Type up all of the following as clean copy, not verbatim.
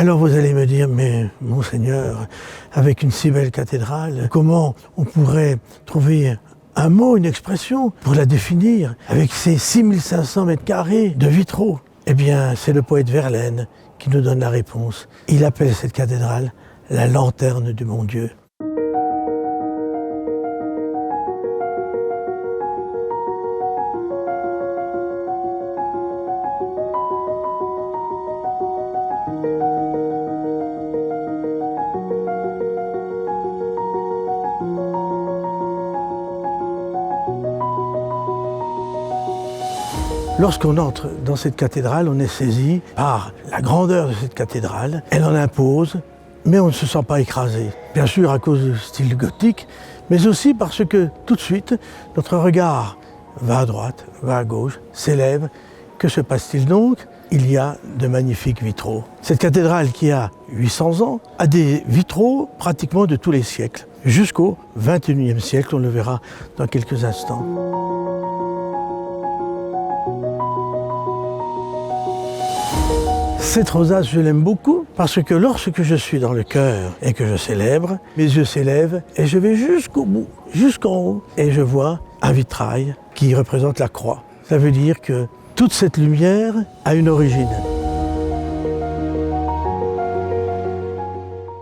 Alors vous allez me dire, mais Monseigneur, avec une si belle cathédrale, comment on pourrait trouver un mot, une expression pour la définir avec ces 6500 mètres carrés de vitraux? Eh bien, c'est le poète Verlaine qui nous donne la réponse. Il appelle cette cathédrale la lanterne du bon Dieu. Lorsqu'on entre dans cette cathédrale, on est saisi par la grandeur de cette cathédrale. Elle en impose, mais on ne se sent pas écrasé. Bien sûr à cause du style gothique, mais aussi parce que tout de suite, notre regard va à droite, va à gauche, s'élève. Que se passe-t-il donc? Il y a de magnifiques vitraux. Cette cathédrale qui a 800 ans a des vitraux pratiquement de tous les siècles, jusqu'au XXIe siècle, on le verra dans quelques instants. Cette rosace, je l'aime beaucoup parce que lorsque je suis dans le chœur et que je célèbre, mes yeux s'élèvent et je vais jusqu'au bout, jusqu'en haut, et je vois un vitrail qui représente la croix. Ça veut dire que toute cette lumière a une origine.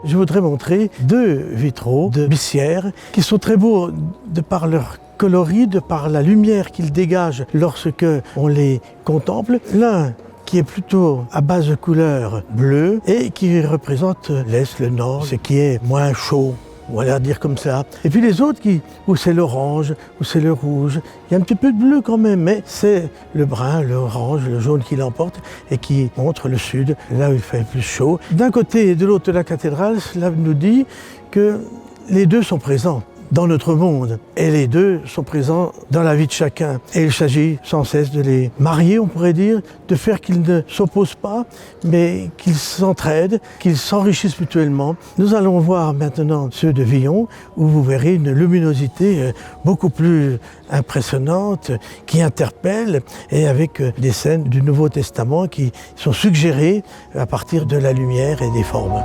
Je voudrais montrer deux vitraux de Bissière qui sont très beaux de par leur coloris, de par la lumière qu'ils dégagent lorsque on les contemple. L'un qui est plutôt à base de couleur bleue et qui représente l'Est, le Nord, ce qui est moins chaud, on va leur dire comme ça. Et puis les autres où c'est l'orange, où c'est le rouge, il y a un petit peu de bleu quand même, mais c'est le brun, l'orange, le jaune qui l'emporte et qui montre le sud, là où il fait plus chaud. D'un côté et de l'autre de la cathédrale, cela nous dit que les deux sont présents dans notre monde. Et les deux sont présents dans la vie de chacun. Et il s'agit sans cesse de les marier, on pourrait dire, de faire qu'ils ne s'opposent pas, mais qu'ils s'entraident, qu'ils s'enrichissent mutuellement. Nous allons voir maintenant ceux de Villon, où vous verrez une luminosité beaucoup plus impressionnante, qui interpelle, et avec des scènes du Nouveau Testament qui sont suggérées à partir de la lumière et des formes.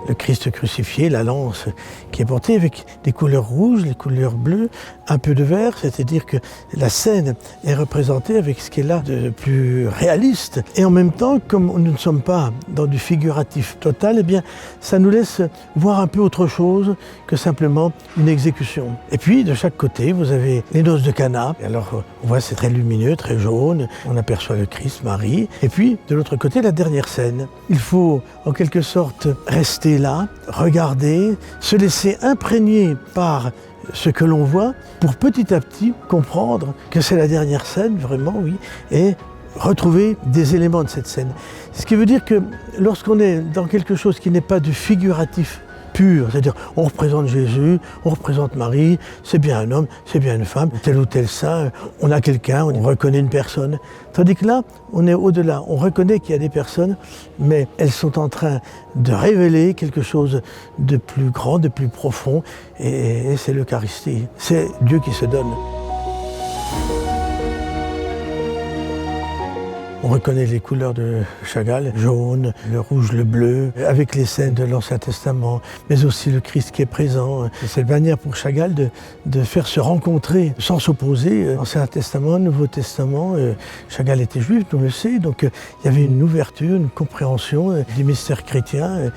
Le Christ crucifié, la lance qui est portée avec des couleurs rouges, les couleurs bleues, un peu de vert, c'est-à-dire que la scène est représentée avec ce qui est là de plus réaliste. Et en même temps, comme nous ne sommes pas dans du figuratif total, eh bien, ça nous laisse voir un peu autre chose que simplement une exécution. Et puis, de chaque côté, vous avez les noces de Cana. Et alors, on voit c'est très lumineux, très jaune. On aperçoit le Christ, Marie. Et puis, de l'autre côté, la dernière scène. Il faut, en quelque sorte, rester là, regarder, se laisser imprégner par ce que l'on voit pour petit à petit comprendre que c'est la dernière scène, vraiment, oui, et retrouver des éléments de cette scène. Ce qui veut dire que lorsqu'on est dans quelque chose qui n'est pas du figuratif pur, c'est-à-dire on représente Jésus, on représente Marie, c'est bien un homme, c'est bien une femme, tel ou tel saint, on a quelqu'un, on reconnaît une personne. Tandis que là, on est au-delà, on reconnaît qu'il y a des personnes, mais elles sont en train de révéler quelque chose de plus grand, de plus profond, et c'est l'Eucharistie, c'est Dieu qui se donne. On reconnaît les couleurs de Chagall, jaune, le rouge, le bleu, avec les scènes de l'Ancien Testament, mais aussi le Christ qui est présent. C'est une manière pour Chagall de faire se rencontrer sans s'opposer. Ancien Testament, Nouveau Testament, Chagall était juif, on le sait, donc il y avait une ouverture, une compréhension des mystères chrétiens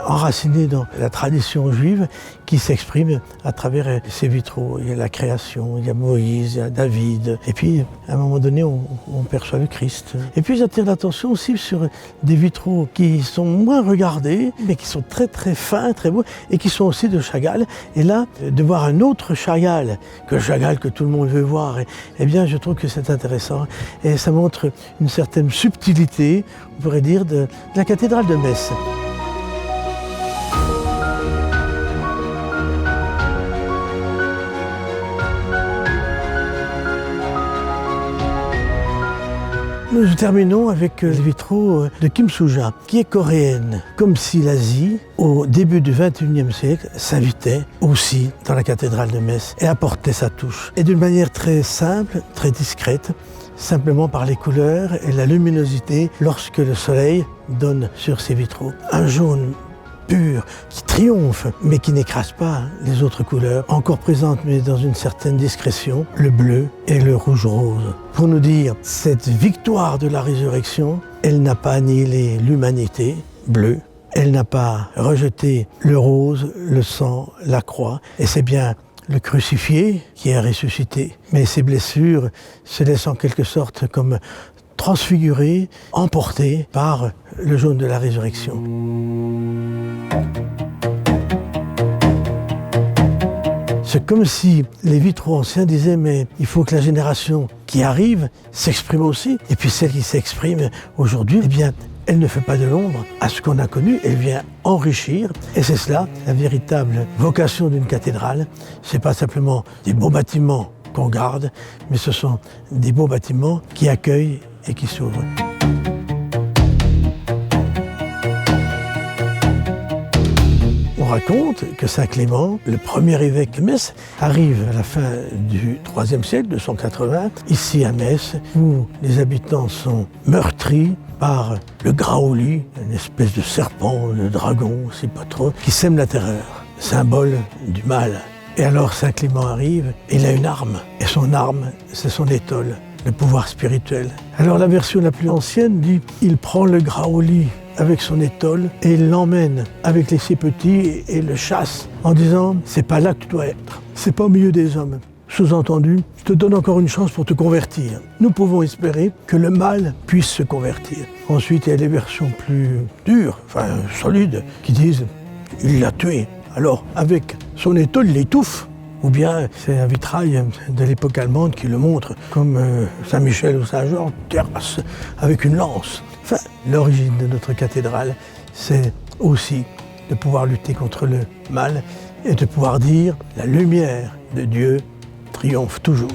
enracinés dans la tradition juive qui s'exprime à travers ces vitraux. Il y a la création, il y a Moïse, il y a David, et puis à un moment donné on perçoit le Christ. Et puis j'attire l'attention aussi sur des vitraux qui sont moins regardés, mais qui sont très très fins, très beaux, et qui sont aussi de Chagall. Et là, de voir un autre Chagall que tout le monde veut voir, eh bien je trouve que c'est intéressant. Et ça montre une certaine subtilité, on pourrait dire, de la cathédrale de Metz. Nous terminons avec les vitraux de Kim Soo-ja, qui est coréenne. Comme si l'Asie, au début du XXIe siècle, s'invitait aussi dans la cathédrale de Metz et apportait sa touche. Et d'une manière très simple, très discrète, simplement par les couleurs et la luminosité lorsque le soleil donne sur ces vitraux. Un jaune pur, qui triomphe, mais qui n'écrase pas les autres couleurs, encore présentes mais dans une certaine discrétion, le bleu et le rouge-rose. Pour nous dire, cette victoire de la résurrection, elle n'a pas annihilé l'humanité, bleu, elle n'a pas rejeté le rose, le sang, la croix, et c'est bien le crucifié qui est ressuscité. Mais ses blessures se laissent en quelque sorte comme transfigurées, emportées par le jaune de la résurrection. C'est comme si les vitraux anciens disaient mais il faut que la génération qui arrive s'exprime aussi. Et puis celle qui s'exprime aujourd'hui, eh bien, elle ne fait pas de l'ombre à ce qu'on a connu, elle vient enrichir. Et c'est cela, la véritable vocation d'une cathédrale. Ce n'est pas simplement des beaux bâtiments qu'on garde, mais ce sont des beaux bâtiments qui accueillent et qui s'ouvrent. On raconte que Saint Clément, le premier évêque de Metz, arrive à la fin du IIIe siècle, 280, ici à Metz, où les habitants sont meurtris par le Graouli, une espèce de serpent, de dragon, on ne sait pas trop, qui sème la terreur, symbole du mal. Et alors Saint Clément arrive, et il a une arme, et son arme, c'est son étole, le pouvoir spirituel. Alors la version la plus ancienne dit, il prend le Graouli avec son étole et il l'emmène avec les six petits et le chasse en disant « c'est pas là que tu dois être, c'est pas au milieu des hommes ». Sous-entendu, je te donne encore une chance pour te convertir. Nous pouvons espérer que le mal puisse se convertir. Ensuite, il y a les versions plus dures, enfin solides, qui disent « il l'a tué ». Alors, avec son étole, il l'étouffe. Ou bien, c'est un vitrail de l'époque allemande qui le montre, comme Saint-Michel ou Saint-Georges, terrasse avec une lance. Enfin, l'origine de notre cathédrale, c'est aussi de pouvoir lutter contre le mal et de pouvoir dire la lumière de Dieu triomphe toujours.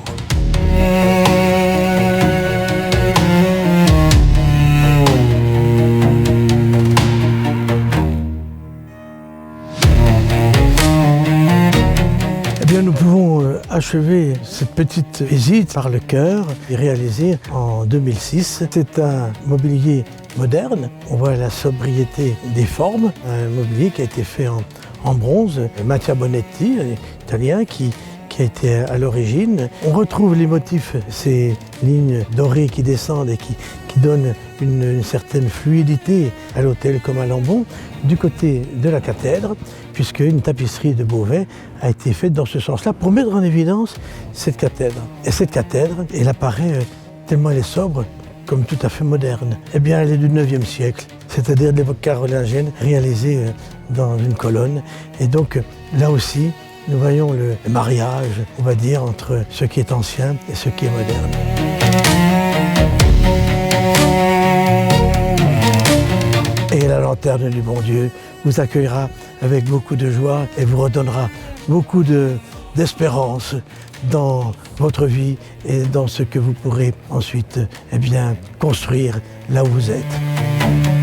Eh bien, nous pouvons achever cette petite visite par le chœur et réalisée en 2006. C'est un mobilier moderne. On voit la sobriété des formes. Un mobilier qui a été fait en bronze. Mattia Bonetti, italien, qui a été à l'origine. On retrouve les motifs, ces lignes dorées qui descendent et qui donnent une certaine fluidité à l'autel comme à l'ambon, du côté de la cathèdre, puisque une tapisserie de Beauvais a été faite dans ce sens-là pour mettre en évidence cette cathèdre. Et cette cathèdre, elle apparaît tellement elle est sobre, comme tout à fait moderne. Eh bien, elle est du IXe siècle, c'est-à-dire de l'époque carolingienne, réalisée dans une colonne. Et donc, là aussi, nous voyons le mariage, on va dire, entre ce qui est ancien et ce qui est moderne. Et la lanterne du bon Dieu vous accueillera avec beaucoup de joie et vous redonnera beaucoup d'espérance dans votre vie et dans ce que vous pourrez ensuite construire là où vous êtes.